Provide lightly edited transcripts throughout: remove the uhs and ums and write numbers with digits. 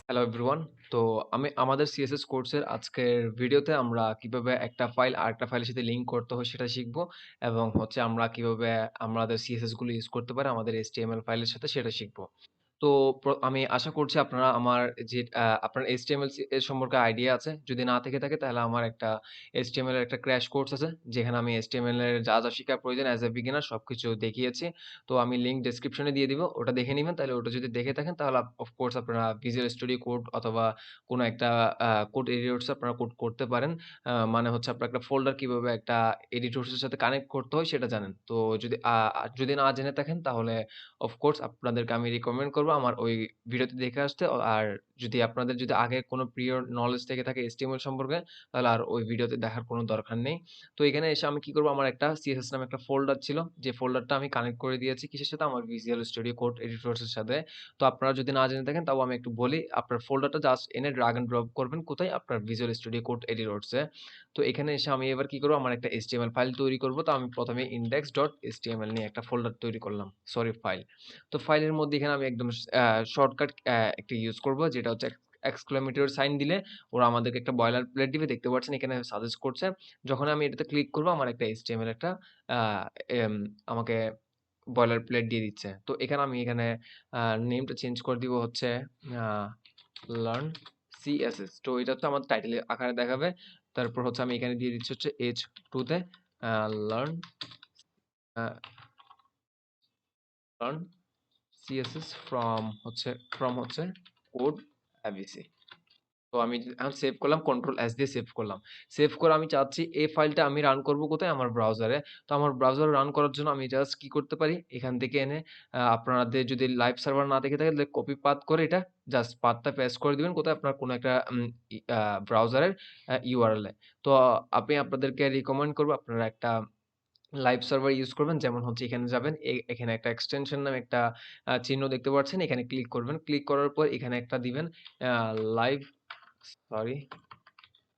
Hello everyone. তো আমাদের CSS কোর্সের আজকের ভিডিওতে আমরা কিভাবে একটা ফাইল আরেকটা ফাইলের সাথে লিংক করতে হয় সেটা শিখব এবং হচ্ছে আমরা কিভাবে আমাদের সিএসএস গুলো ইউজ করতে পারি আমাদের এইচটিএমএল ফাইলের সাথে সেটা শিখব। তো আমি আশা করছি আপনারা আমার যে আপনার এইচটিএমএল এর সম্পর্কে আইডিয়া আছে। যদি না থেকে থাকে তাহলে আমার একটা এইচটিএমএল এর একটা ক্র্যাশ কোর্স আছে। যেখানে আমি এইচটিএমএল এর যা শিখা প্রয়োজন অ্যাজ এ বিগিনার সবকিছু দেখিয়েছি। তো আমি লিংক ডেসক্রিপশনে দিয়ে দিব। ওটা দেখে নিবেন। তাহলে ওটা যদি দেখে থাকেন তাহলে অফ কোর্স আপনারা ভিজুয়াল স্টুডিও কোড অথবা কোনো একটা কোড এডিটরস আপনারা কোড করতে পারেন। মানে হচ্ছে আপনার একটা ফোল্ডার কিভাবে একটা এডিটরস এর সাথে কানেক্ট করতে হয় সেটা জানেন। তো যদি না জেনে থাকেন তাহলে অফ কোর্স আপনাদেরকে আমি রিকমেন্ড করব আমার ওই ভিডিওটি দেখে আসতে। আর যদি আপনাদের যদি আগে কোনো প্রিয় নলেজ থেকে থাকে HTML সম্পর্কে তাহলে আর ওই ভিডিওতে দেখার কোনো দরকার নেই। তো এখানে এসে আমি কি করব আমার একটা CSS নামে একটা ফোল্ডার ছিল। যে ফোল্ডারটা আমি কানেক্ট করে দিয়েছি কিসের সাথে আমার ভিজুয়াল স্টুডিও কোড এডিটরস এর সাথে। তো আপনারা যদি না জেনে থাকেন তাও আমি একটু বলি। আপনার ফোল্ডারটা জাস্ট এনে ড্রাগ এন্ড ড্রপ করবেন কোথায়? আপনার ভিজুয়াল স্টুডিও কোড এডিটরস এ। তো এখানে এসে আমি এবার কি করব আমার একটা HTML ফাইল তৈরি করব। তো আমি প্রথমে index.html নিয়ে একটা ফোল্ডার তৈরি করলাম। Sorry file. তো ফাইলের মধ্যে এখানে আমি একদম শর্টকাট একটা ইউজ করব যেটা হচ্ছে এক্সক্লেমেটরি সাইন দিলে ওরা আমাদেরকে একটা বয়লার প্লেট দিবে। দেখতে পাচ্ছেন এখানে সাজেস্ট করছে। যখন আমি এটাতে ক্লিক করব আমার একটা HTML একটা আ এম আমাকে বয়লার প্লেট দিয়ে দিচ্ছে। তো এখানে আ নেমটা চেঞ্জ করে দিব হচ্ছে আ লার্ন CSS। তো এটা হচ্ছে আমার টাইটেল আকারে দেখাবে। তারপর হচ্ছে আমি এখানে দিয়ে দিচ্ছি হচ্ছে H2 তে a learn a learn CSS from code ABC। তো আমি এখন সেভ করলাম কন্ট্রোল এস দিয়ে সেভ করলাম। সেভ করে আমি চাচ্ছি এই ফাইলটা আমি রান করব কোথায়? আমার ব্রাউজারে। তো আমার ব্রাউজারে রান করার জন্য আমি জাস্ট কি করতে পারি? এখান থেকে এনে আপনাদের যদি লাইভ সার্ভার না থেকে থাকে তাহলে কপি পাথ করে এটা জাস্ট পাথটা পেস্ট করে দিবেন কোথায়? আপনার কোনো একটা ই আ ব্রাউজারের URL এ। তো আমি আপনাদেরকে রিকমেন্ড করব আপনারা একটা লাইভ সার্ভার ইউজ করবেন। যেমন হচ্ছে এখানে যাবেন। এখানে একটা এক্সটেনশন নামে একটা চিহ্ন দেখতে পাচ্ছেন। এখানে ক্লিক করবেন। ক্লিক করার পর এখানে একটা দিবেন a live sorry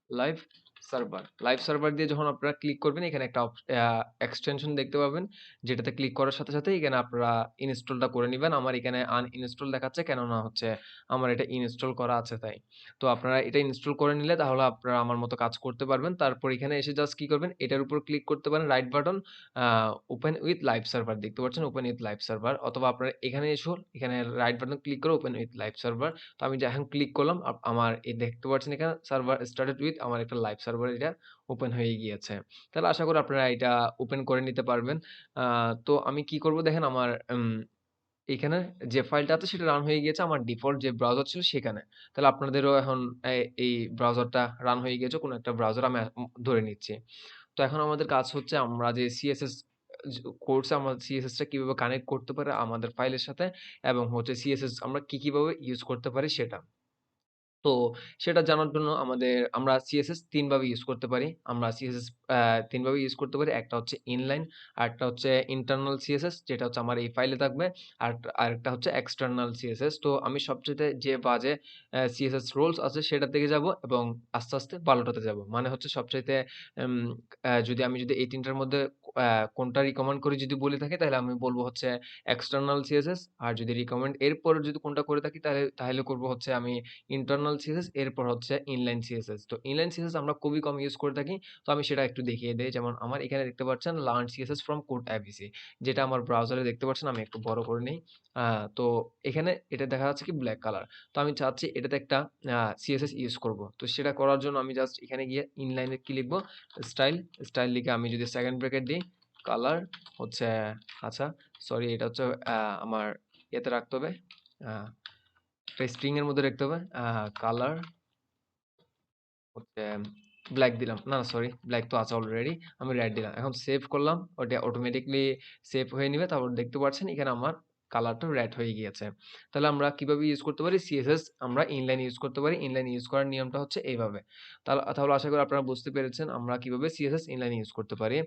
live server. Live server দিয়ে যখন আপনারা ক্লিক করবেন এখানে একটা এক্সটেনশন দেখতে পাবেন। যেটাতে ক্লিক করার সাথে, সাথে এখানে আপনারা ইনস্টলটা করে নিবেন। আমার এখানে আনইনস্টল দেখাচ্ছে কেননা হচ্ছে আমার এটা ইনস্টল করা আছে তাই। তো আপনারা এটা ইনস্টল করে নিলে তাহলে আপনারা আমার মতো কাজ করতে পারবেন। তারপর এখানে এসে জাস্ট কি করবেন এটার উপর ক্লিক করতে পারেন right button a open with live server দেখতে পাচ্ছেন ওপেন উইথ লাইভ সার্ভার অথবা আপনারা এখানে এসেও এখানে রাইট বাটন ক্লিক করে ওপেন উইথ লাইভ সার্ভার। তো আমি এখন ক্লিক করলাম আমার এই দেখতে পাচ্ছেন এখানে সার্ভার স্টার্টেড উইথ আমার একটা লাইভ সার্ভার এটা ওপেন হয়ে গিয়েছে। তাহলে আশা করি আপনারা এটা ওপেন করে নিতে পারবেন। আ তো আমি কি করব দেখেন আমার এখানে যে ফাইলটা আছে সেটা রান হয়ে গিয়েছে আমার ডিফল্ট যে ব্রাউজার ছিল সেখানে। তাহলে আপনাদেরও এখন এই ব্রাউজারটা রান হয়ে গিয়েছে কোনো একটা ব্রাউজার আমি ধরে নিচ্ছি। তো এখন আমাদের কাজ হচ্ছে আমরা যে CSS কোর্সে আমরা CSS টা কিভাবে কানেক্ট করতে পারি আমাদের ফাইলের সাথে এবং হচ্ছে CSS আমরা কিভাবে ইউজ করতে পারি সেটা। তো সেটা জানার জন্য আমরা CSS ৩ ভাবে ইউজ করতে পারি। আমরা CSS ৩ ভাবে ইউজ করতে পারি। একটা হচ্ছে ইনলাইন, আরেকটা হচ্ছে ইন্টারনাল CSS যেটা হচ্ছে আমার এই ফাইলে থাকবে। আরেকটা হচ্ছে এক্সটার্নাল CSS। তো আমি সবচাইতে যে বাজে CSS রুলস আছে সেটার দিকে যাব এবং আস্তে, আস্তে ভালোটাতে যাব। মানে হচ্ছে সবচাইতে এম যদি এই ৩ টার মধ্যে আ কোনটা রিকমেন্ড করি যদি বলে থাকি তাহলে আমি বলব হচ্ছে এক্সটার্নাল CSS। আর যদি রিকমেন্ড এরপরে যদি কোনটা করে থাকি তাহলে করব হচ্ছে আমি ইন্টারনাল সিএসএস এরপর হচ্ছে ইনলাইন সিএসএস। তো ইনলাইন সিএসএস আমরা খুবই কম ইউজ করে থাকি। তো আমি সেটা একটু দেখিয়ে দেই। যেমন আমার এখানে দেখতে পাচ্ছেন learn CSS from code ABC যেটা আমার ব্রাউজারে দেখতে পাচ্ছেন আমি একটু বড় করে নেই। তো এখানে এটা দেখা যাচ্ছে কি ব্ল্যাক কালার। তো আমি চাচ্ছি এটাতে একটা সিএসএস ইউজ করব। তো সেটা করার জন্য আমি জাস্ট এখানে গিয়ে ইনলাইনে কি লিখব? স্টাইল, স্টাইল লিখে আমি যদি সেকেন্ড ব্র্যাকেট দিই কালার হচ্ছে আচ্ছা সরি এটা হচ্ছে আমার ইয়েতে রাখতে হবে। আ একটা স্ট্রিং এর মধ্যে রাখতে হবে। কালার হচ্ছে ব্লাক দিলাম। না, সরি ব্লাক তো আছে অলরেডি। আমি রেড দিলাম। এখন সেভ করলাম। ওটা অটোমেটিক্যালি সেভ হয়ে নিবে। তারপর দেখতে পাচ্ছেন এখানে আমার কালারটা রেড হয়ে গিয়েছে। তাহলে আমরা কিভাবে ইউজ করতে পারি? CSS আমরা ইনলাইন ইউজ করতে পারি। ইনলাইন ইউজ করার নিয়মটা হচ্ছে এইভাবে। তাহলে আশা করি আপনারা বুঝতে পেরেছেন আমরা কিভাবে CSS ইনলাইন ইউজ করতে পারি।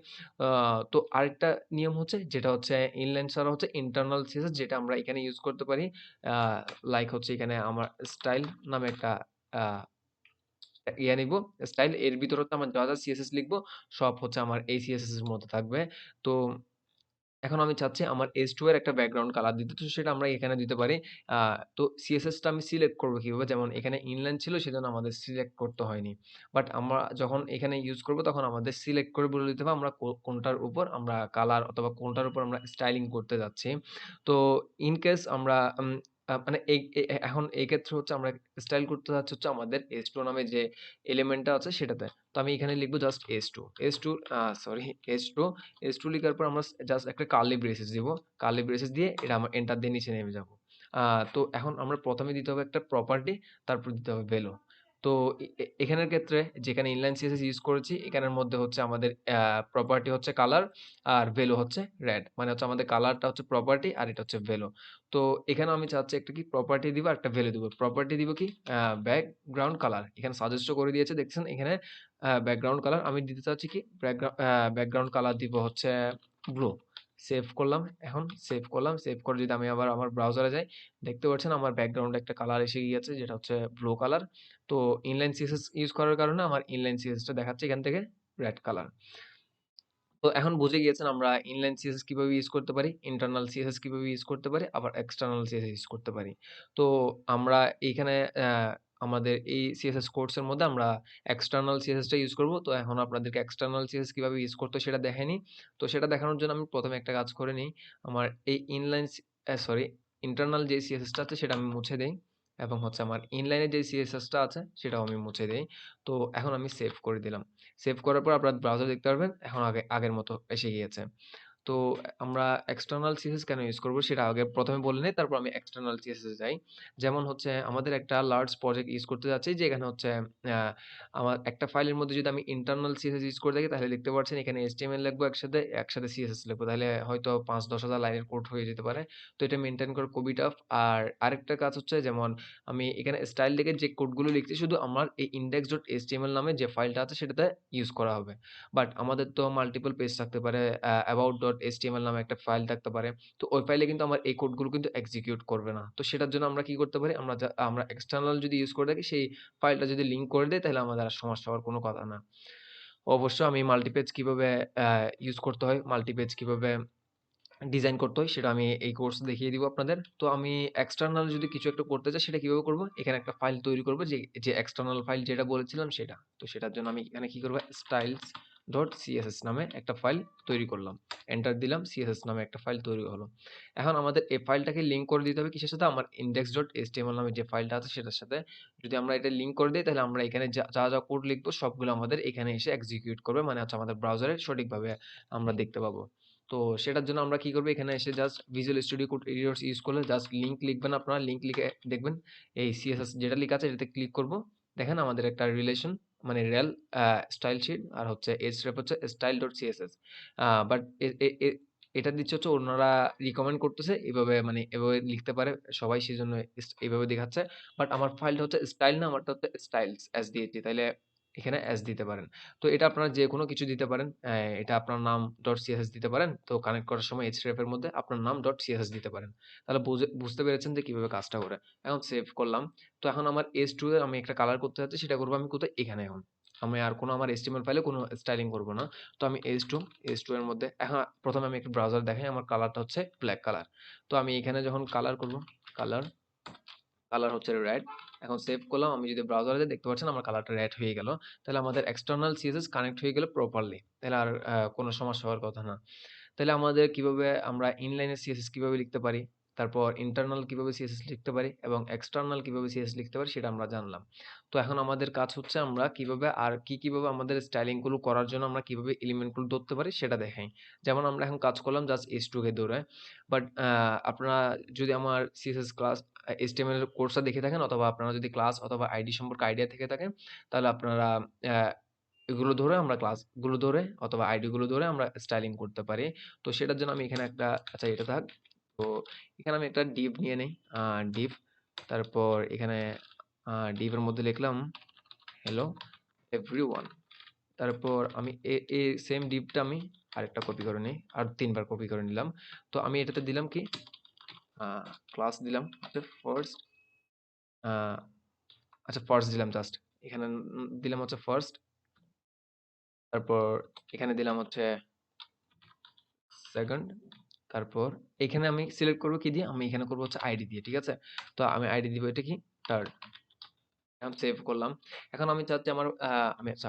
আ তো আরেকটা নিয়ম হচ্ছে যেটা হচ্ছে ইনলাইন ছাড়া হচ্ছে ইন্টারনাল CSS যেটা আমরা এখানে ইউজ করতে পারি। আ লাইক হচ্ছে এখানে আমার স্টাইল নামে একটা আ নিবো স্টাইল এর ভিতরে হচ্ছে আমার যা CSS লিখবো সব হচ্ছে আমার এই CSS এর মধ্যে থাকবে। তো এখন আমি চাচ্ছি আমার H2 এর একটা ব্যাকগ্রাউন্ড কালার দিতে। তো সেটা আমরা এখানে দিতে পারি। আ তো CSS টা আমি সিলেক্ট করব কিভাবে? যেমন এখানে ইনলাইন ছিল সেজন্য আমাদের সিলেক্ট করতে হয়নি। বাট আমরা যখন এখানে ইউজ করব তখন আমাদের সিলেক্ট করে বলে দিতে হবে আমরা কোনটার উপর আমরা কালার অথবা কোনটার উপর আমরা স্টাইলিং করতে যাচ্ছি। তো ইন কেস আমরা মানে এই এখন এই ক্ষেত্রে হচ্ছে আমরা স্টাইল করতে যাচ্ছি হচ্ছে আমাদের H2 নামে যে এলিমেন্টটা আছে সেটাতে। তো আমি এখানে লিখব just H2 H2 sorry H2 S2 লিখার পর আমরা জাস্ট একটা কার্লি ব্রেসেস দিব। কার্লি ব্রেসেস দিয়ে এটা আমরা এন্টার দিয়ে নিচে নেমে যাব। তো এখন আমরা ১ম এ দিতে হবে একটা প্রপার্টি, তারপর দিতে হবে ভ্যালু। তো এখানের ক্ষেত্রে যেখানে ইনলাইন সিএসএস ইউজ করেছি, এখানের মধ্যে হচ্ছে আমাদের প্রপার্টি হচ্ছে কালার আর ভ্যালু হচ্ছে রেড। মানে হচ্ছে আমাদের কালারটা হচ্ছে প্রপার্টি আর এটা হচ্ছে ভ্যালু। তো এখানেও আমি চাচ্ছি একটা কি প্রপার্টি দিব আর একটা ভ্যালু দিব। প্রপার্টি দিব কি ব্যাকগ্রাউন্ড কালার। এখানে সাজেস্টও করে দিয়েছে দেখছেন এখানে ব্যাকগ্রাউন্ড কালার আমি দিতে চাচ্ছি কি ব্যাকগ্রাউন্ড কালার দিব হচ্ছে ব্লু। সেভ করলাম। এখন সেভ করলাম। সেভ করে যদি আমি আবার আমার ব্রাউজারে যাই, দেখতে পাচ্ছেন আমার ব্যাকগ্রাউন্ডে একটা কালার এসে গিয়েছে যেটা হচ্ছে ব্লু কালার। তো ইনলাইন সিএসএস ইউজ করার কারণে আমার ইনলাইন সিএসএসটা দেখাচ্ছে এখান থেকে রেড কালার। তো এখন বুঝে গিয়েছেন আমরা ইনলাইন সিএসএস কিভাবে ইউজ করতে পারি, ইন্টারনাল সিএসএস কিভাবে ইউজ করতে পারি, আবার এক্সটার্নাল সিএসএস ইউজ করতে পারি। তো আমরা এইখানে আমাদের এই সিএসএস কোর্সের মধ্যে আমরা এক্সটার্নাল সিএসএসটা ইউজ করব। তো এখন আপনাদেরকে এক্সটার্নাল সিএসএস কিভাবে ইউজ করতে হয় সেটা দেখাই নিই। তো সেটা দেখানোর জন্য আমি ১ম এ একটা কাজ করে নিই। আমার এই সরি ইন্টারনাল যে সিএসএসটা আছে সেটা আমি মুছে দেই এবং হচ্ছে আমার ইনলাইনে যে সিএসএসটা আছে সেটাও আমি মুছে দেই। তো এখন আমি সেভ করে দিলাম। সেভ করার পর আপনার ব্রাউজার দেখতে পারবেন এখন আগের মতো এসে গিয়েছে। তো আমরা এক্সটার্নাল সিএসএস কেন ইউজ করব সেটা আগে ১ম এ বলে নেই, তারপর আমি এক্সটার্নাল সিএসএস এ যাই। যেমন হচ্ছে আমাদের একটা লার্জ প্রজেক্ট ইউজ করতে যাচ্ছি যেখানে হচ্ছে আ আমার একটা ফাইলের মধ্যে যদি আমি ইন্টারনাল সিএসএস ইউজ করে থাকি তাহলে দেখতে পাচ্ছেন এখানে HTML লিখবো একসাথে সিএসএস লিখবো। তাহলে হয়তো ৫-১০ হাজার লাইনের কোড হয়ে যেতে পারে। তো এটা মেইনটেইন করা খুবই টাফ। আর আরেকটা কাজ হচ্ছে যেমন আমি এখানে স্টাইল লিখে যে কোডগুলো লিখছি শুধু আমার এই index.html নামে যে ফাইলটা আছে সেটাতে ইউজ করা হবে। বাট আমাদের তো মাল্টিপল পেজ থাকতে পারে, about.html নামে একটা ফাইল থাকতে পারে। তো ওই ফাইলে কিন্তু আমার এই কোডগুলো কিন্তু এক্সিকিউট করবে না। তো সেটার জন্য আমরা কি করতে পারি? আমরা এক্সটার্নাল যদি ইউজ করে থাকি সেই ফাইলটা যদি লিঙ্ক করে দেই তাহলে আমাদের আর সমস্যা হওয়ার কোনো কথা না। অবশ্য আমি মাল্টিপেজ কিভাবে ইউজ করতে হয়, মাল্টিপেজ কিভাবে ডিজাইন করতে হয় সেটা আমি এই কোর্সে দেখিয়ে দিব আপনাদের। তো আমি এক্সটার্নাল যদি কিছু একটা করতে চাই সেটা কিভাবে করব? এখানে একটা ফাইল তৈরি করব যে এক্সটার্নাল ফাইল যেটা বলেছিলাম সেটা। তো সেটার জন্য আমি এখানে কি করব? styles.css নামে একটা ফাইল তৈরি করলাম। এন্টার দিলাম, CSS নামে একটা ফাইল তৈরি হলো। এখন আমাদের এই ফাইলটাকে লিঙ্ক করে দিতে হবে কিসের সাথে? আমার index.html নামে যে ফাইলটা আছে সেটার সাথে। যদি আমরা এটা লিঙ্ক করে দেই তাহলে আমরা এখানে যা কোড লিখবো সবগুলো আমাদের এখানে এসে এক্সিকিউট করবে। মানে হচ্ছে আমাদের ব্রাউজারে সঠিকভাবে আমরা দেখতে পাবো। তো সেটার জন্য আমরা কি করব? এখানে এসে just visual studio code editors use করলে জাস্ট লিঙ্ক লিখবেন আপনারা। লিঙ্ক লিখে দেখবেন এই সিএসএস যেটা লেখা আছে এটাতে ক্লিক করব। দেখেন আমাদের একটা রিলেশন মানে রেল স্টাইল শিট আর হচ্ছে href হচ্ছে style.css বাট এ এ এ এটা দিচ্ছে হচ্ছে ওনারা রিকমেন্ড করতেছে এভাবে মানে এভাবে লিখতে পারে সবাই সেজন্য এভাবে দেখাচ্ছে। বাট আমার ফাইলটা হচ্ছে স্টাইল না, আমারটা হচ্ছে স্টাইলস এস দিয়েছি। তাইলে এখানে এস দিতে পারেন। তো এটা আপনারা যেকোনো কিছু দিতে পারেন। এটা আপনার নাম .css দিতে পারেন। তো কানেক্ট করার সময় href এর মধ্যে আপনার নাম .css দিতে পারেন। তাহলে বুঝতে পেরেছেন যে কিভাবে কাজটা করে। এখন সেভ করলাম। তো এখন আমার H2 এর আমি একটা কালার করতে চাচ্ছি সেটা করব আমি কোথায়? এখানে এখন। আমি আর কোনো আমার HTML ফাইলে কোনো স্টাইলিং করব না। তো আমি H2 এর মধ্যে এখন ১ম এ আমি একটু ব্রাউজার দেখাই আমার কালারটা হচ্ছে ব্লাক কালার। তো আমি এখানে যখন কালার করব, কালার কালার হচ্ছে রেড। এখন সেভ করলাম। আমি যদি ব্রাউজারে যাই দেখতে পাচ্ছেন আমার কালারটা রেড হয়ে গেল। তাহলে আমাদের এক্সটার্নাল সিএসএস কানেক্ট হয়ে গেল প্রপারলি। তাহলে আর কোনো সমস্যা হওয়ার কথা না। তাহলে আমাদের কিভাবে আমরা ইনলাইনে সিএসএস কিভাবে লিখতে পারি, তারপর ইন্টারনাল কিভাবে সিএসএস লিখতে পারি এবং এক্সটার্নাল কিভাবে সিএসএস লিখতে পারি সেটা আমরা জানলাম। তো এখন আমাদের কাজ হচ্ছে আমরা কিভাবে আর কিভাবে আমাদের স্টাইলিং গুলো করার জন্য আমরা কিভাবে এলিমেন্ট গুলো ধরতে পারি সেটা দেখাই। যেমন আমরা এখন কাজ করলাম জাস্ট H2 কে ধরে। বাট আপনারা যদি আমার সিএসএস ক্লাস HTML এর কোর্সটা দেখে থাকেন অথবা আপনারা যদি ক্লাস অথবা আইডি সম্পর্কে আইডিয়া থেকে থাকেন তাহলে আপনারা অ্যা এগুলো ধরে আমরা ক্লাসগুলো ধরে অথবা আইডি গুলো ধরে আমরা স্টাইলিং করতে পারি। তো সেটার জন্য আমি এখানে একটা আচ্ছা এটা থাক। তো এখানে আমি একটা div নিয়ে নেই। div তারপর এখানে div এর মধ্যে লিখলাম hello everyone। তারপর আমি এই সেম divটা আমি আরেকটা কপি করে নেই। আর ৩ বার কপি করে নিলাম। তো আমি এটাতে দিলাম কি আ ক্লাস দিলাম হচ্ছে ফার্স্ট আ আচ্ছা ফার্স্ট দিলাম জাস্ট। এখানে দিলাম হচ্ছে ফার্স্ট। তারপর এখানে দিলাম হচ্ছে সেকেন্ড। তারপর এখানে আমি সিলেক্ট করব কি দিয়ে, আমি এখানে করব হচ্ছে আইডি দিয়ে, ঠিক আছে। তো আমি আইডি দিব এটা কি টার্ড, এখন সেভ করলাম। এখন আমি চাচ্ছি আমার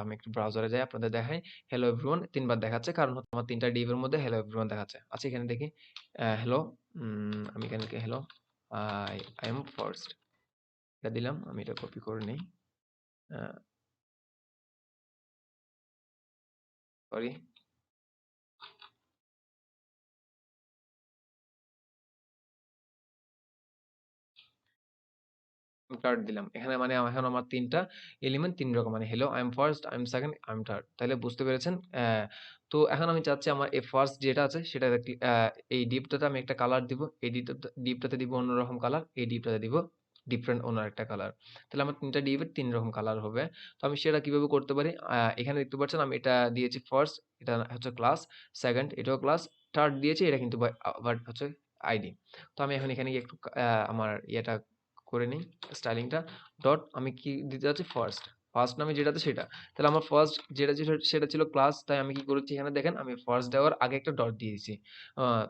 আমি একটু ব্রাউজারে যাই আপনাদের দেখাই। হ্যালো এভরিওয়ান ৩ বার দেখাচ্ছে, কারণ হচ্ছে আমার ৩টা ডিভ এর মধ্যে হ্যালো এভরিওয়ান দেখাচ্ছে। আচ্ছা এখানে দেখি হ্যালো, আমি এখানে লিখি হ্যালো আই এম ফার্স্ট, এটা দিলাম। আমি এটা কপি করে নেই, সরি। টার্ড দিলাম এখানে, মানে এখন আমার ৩টা এলিমেন্ট ৩ রকম, মানে hello, I am first, I am second, I am third. তাহলে বুঝতে পেরেছেন? তো এখন আমি চাচ্ছি আমার এই ফার্স্ট যেটা আছে সেটা এই ডিপটাতে আমি একটা কালার দিব, এই ডিপটাতে দিব অন্যরকম কালার, এই ডিপটাতে দিব ডিফারেন্ট অন্য একটা কালার। তাহলে আমার ৩টা ডিপের ৩ রকম কালার হবে। তো আমি সেটা কিভাবে করতে পারি? এখানে দেখতে পাচ্ছেন আমি এটা দিয়েছি ফার্স্ট, এটা হচ্ছে ক্লাস, সেকেন্ড এটাও ক্লাস, থার্ড দিয়েছি এটা কিন্তু আবার হচ্ছে আইডি। তো আমি এখন এখানে গিয়ে একটু আমার ইয়েটা করে নিই, স্টাইলিংটা। ডট আমি কি দিতে যাচ্ছি? ফার্স্ট। ফার্স্ট নামে যেটা আছে সেটা। তাহলে আমার ফার্স্ট যেটা ছিল সেটা ছিল ক্লাস, তাই আমি কি করেছি এখানে দেখেন আমি ফার্স্ট দেওয়ার আগে একটা ডট দিয়ে দিয়েছি।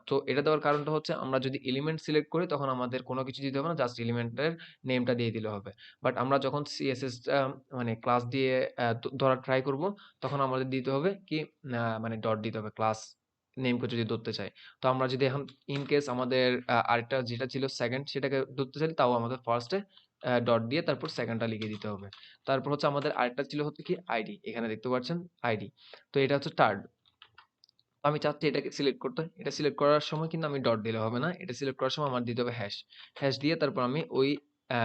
তো এটা দেওয়ার কারণটা হচ্ছে আমরা যদি এলিমেন্ট সিলেক্ট করি তখন আমাদের কোনো কিছু দিতে হবে না, জাস্ট এলিমেন্টের নেমটা দিয়ে দিলে হবে। বাট আমরা যখন সিএসএস মানে ক্লাস দিয়ে ধরার ট্রাই করব, তখন আমাদের দিতে হবে কি মানে ডট দিতে হবে ক্লাস নেমকে যদি ধরতে চাই। তো আমরা যদি এখন ইন কেস আমাদের আরেকটা যেটা ছিল সেকেন্ড সেটাকে ধরতে চাই, তাও আমাদের ফার্স্টে ডট দিয়ে তারপর সেকেন্ডটা লিখে দিতে হবে। তারপর হচ্ছে আমাদের আরেকটা ছিল হচ্ছে কি আইডি, এখানে দেখতে পাচ্ছেন আইডি। তো এটা হচ্ছে থার্ড। আমি চাচ্ছি এটাকে সিলেক্ট করতে। এটা সিলেক্ট করার সময় কিন্তু আমি ডট দিলে হবে না। এটা সিলেক্ট করার সময় আমার দিতে হবে হ্যাশ। হ্যাশ দিয়ে তারপর আমি ওই আ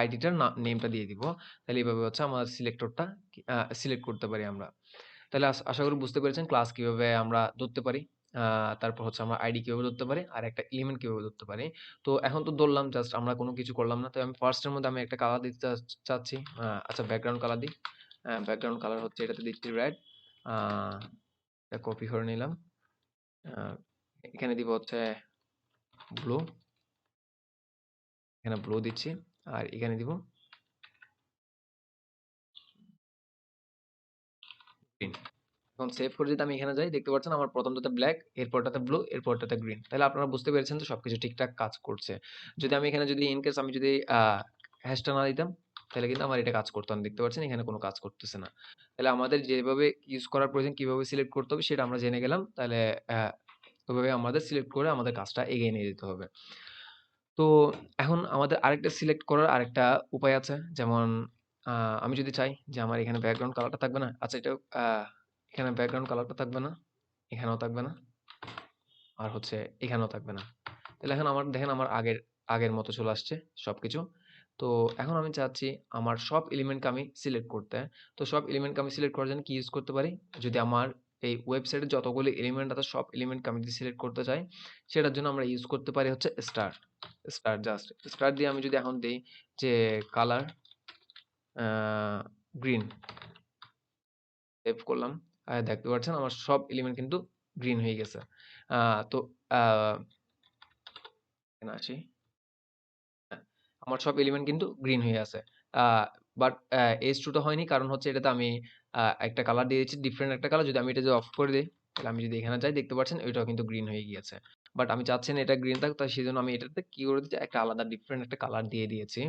আইডিটার নেমটা দিয়ে দিব। তাহলে এভাবে হচ্ছে আমার সিলেক্টরটা সিলেক্ট করতে পারি আমরা। তাহলে আশা করি বুঝতে পেরেছেন ক্লাস কিভাবে আমরা ধরতে পারি। আ তারপর হচ্ছে আমরা আইডি কিভাবে ধরতে পারি আর একটা এলিমেন্ট কিভাবে ধরতে পারি। তো এখন তো ধরলাম, জাস্ট আমরা কোনো কিছু করলাম না। তো আমি ফার্স্ট এর মধ্যে আমি একটা কালার দিতে চাচ্ছি। আচ্ছা ব্যাকগ্রাউন্ড কালার দিই। ব্যাকগ্রাউন্ড কালার হচ্ছে এটাতে দিচ্ছি রেড। আ এটা কপি করে নিলাম। আ এখানে দিব হচ্ছে ব্লু। এখানে ব্লু দিচ্ছি। আর এখানে দিব গ্রিন। এখন সেভ করে যদি আমি এখানে যাই দেখতে পাচ্ছেন আমার প্রথমটাতে ব্ল্যাক, এরপরটাতে ব্লু, এরপরটাতে গ্রিন। তাহলে আপনারা বুঝতে পেরেছেন যে সবকিছু ঠিকঠাক কাজ করছে। যদি আমি এখানে যদি ইন কেস আমি যদি হ্যাশটা না দিতাম, তাহলে কিন্তু আমার এটা কাজ করতো না। দেখতে পাচ্ছেন এখানে কোনো কাজ করতেছে না। তাহলে আমাদের যেভাবে ইউজ করার প্রয়োজন, কিভাবে সিলেক্ট করতে হবে সেটা আমরা জেনে গেলাম। তাহলে ওইভাবে আমাদের সিলেক্ট করে আমাদের কাজটা এগিয়ে নিয়ে যেতে হবে। তো এখন আমাদের আরেকটা সিলেক্ট করার আরেকটা উপায় আছে। যেমন আ আমি যদি চাই যে আমার এখানে ব্যাকগ্রাউন্ড কালারটা থাকবে না। আচ্ছা এটাও এখানে ব্যাকগ্রাউন্ড কালারটা থাকবে না, এখানেও থাকবে না, আর হচ্ছে এখানেও থাকবে না। তাহলে এখন আমার দেখেন আমার আগের মতো চলে আসছে সবকিছু। তো এখন আমি চাচ্ছি আমার সব এলিমেন্টকে আমি সিলেক্ট করতে। তো সব এলিমেন্টকে আমি সিলেক্ট করার জন্য কি ইউজ করতে পারি? যদি আমার এই ওয়েবসাইটে যতগুলো এলিমেন্ট আছে সব এলিমেন্টকে আমি যদি সিলেক্ট করতে চাই, সেটার জন্য আমরা ইউজ করতে পারি হচ্ছে স্টার। জাস্ট স্টার দিয়ে আমি যদি এখন দেই যে কালার আ গ্রিন, সেভ করলাম। দেখতে পাচ্ছেন আমার সব এলিমেন্ট কিন্তু গ্রিন হয়ে গেছে। আ তো আ এখানে আসি। হ্যাঁ, আমার সব এলিমেন্ট কিন্তু গ্রিন হয়ে আছে। আ বাট H2 টা হয়নি, কারণ হচ্ছে এটাতে আমি একটা কালার দিয়েছি, ডিফারেন্ট একটা কালার। যদি আমি এটা যদি অফ করে দেই, তাহলে আমি যদি এখানে যাই দেখতে পাচ্ছেন ওইটাও কিন্তু গ্রিন হয়ে গিয়েছে। বাট আমি চাচ্ছি না এটা গ্রিন থাক, তাই সেজন্য আমি এটাতে কি করে দিচ্ছি, একটা আলাদা ডিফারেন্ট একটা কালার দিয়ে দিয়েছি।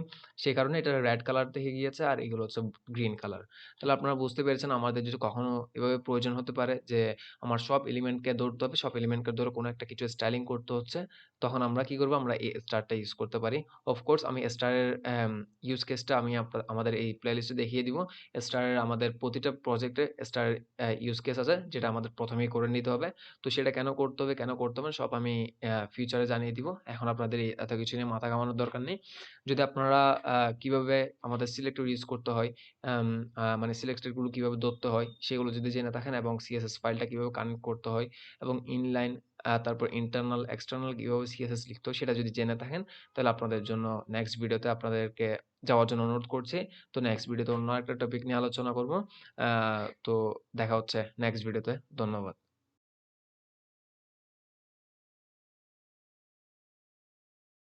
সেই কারণে এটা রেড কালার থেকে গিয়েছে আর এগুলো হচ্ছে গ্রিন কালার। তাহলে আপনারা বুঝতে পেরেছেন আমাদের যদি কখনো এভাবে প্রয়োজন হতে পারে যে আমার সব এলিমেন্টকে ধরতে হবে, সব এলিমেন্টকে ধরে কোনো একটা কিছু স্টাইলিং করতে হচ্ছে, তখন আমরা কি করব? আমরা এই স্টারটা ইউজ করতে পারি। অফ কোর্স আমি স্টারের ইউজ কেসটা আমি আমাদের এই প্লেলিস্টে দেখিয়ে দিব। স্টারের আমাদের প্রতিটা প্রজেক্টে স্টারের ইউজ কেস আছে, যেটা আমাদের প্রথমেই করে নিতে হবে। তো সেটা কেন করতে হবে, কেন করতে হবে না, সব আমি ফিউচারে জানিয়ে দিব। এখন আপনাদের এত কিছু নিয়ে মাথা ঘামানোর দরকার নেই। যদি আপনারা কিভাবে আমাদের সিলেক্টর ইউজ করতে হয়, আম মানে সিলেক্টর গুলো কিভাবে ধরতে হয় সেগুলো যদি জেনে থাকেন, এবং সিএসএস ফাইলটা কিভাবে কানেক্ট করতে হয়, এবং ইনলাইন তারপর ইন্টারনাল, এক্সটার্নাল কিভাবে সিএসএস লিখতে হয় সেটা যদি জেনে থাকেন, তাহলে আপনাদের জন্য নেক্সট ভিডিওতে আপনাদেরকে যাওয়ার জন্য অনুরোধ করছি। তো নেক্সট ভিডিওতে অন্য একটা টপিক নিয়ে আলোচনা করব। তো দেখা হচ্ছে নেক্সট ভিডিওতে। ধন্যবাদ।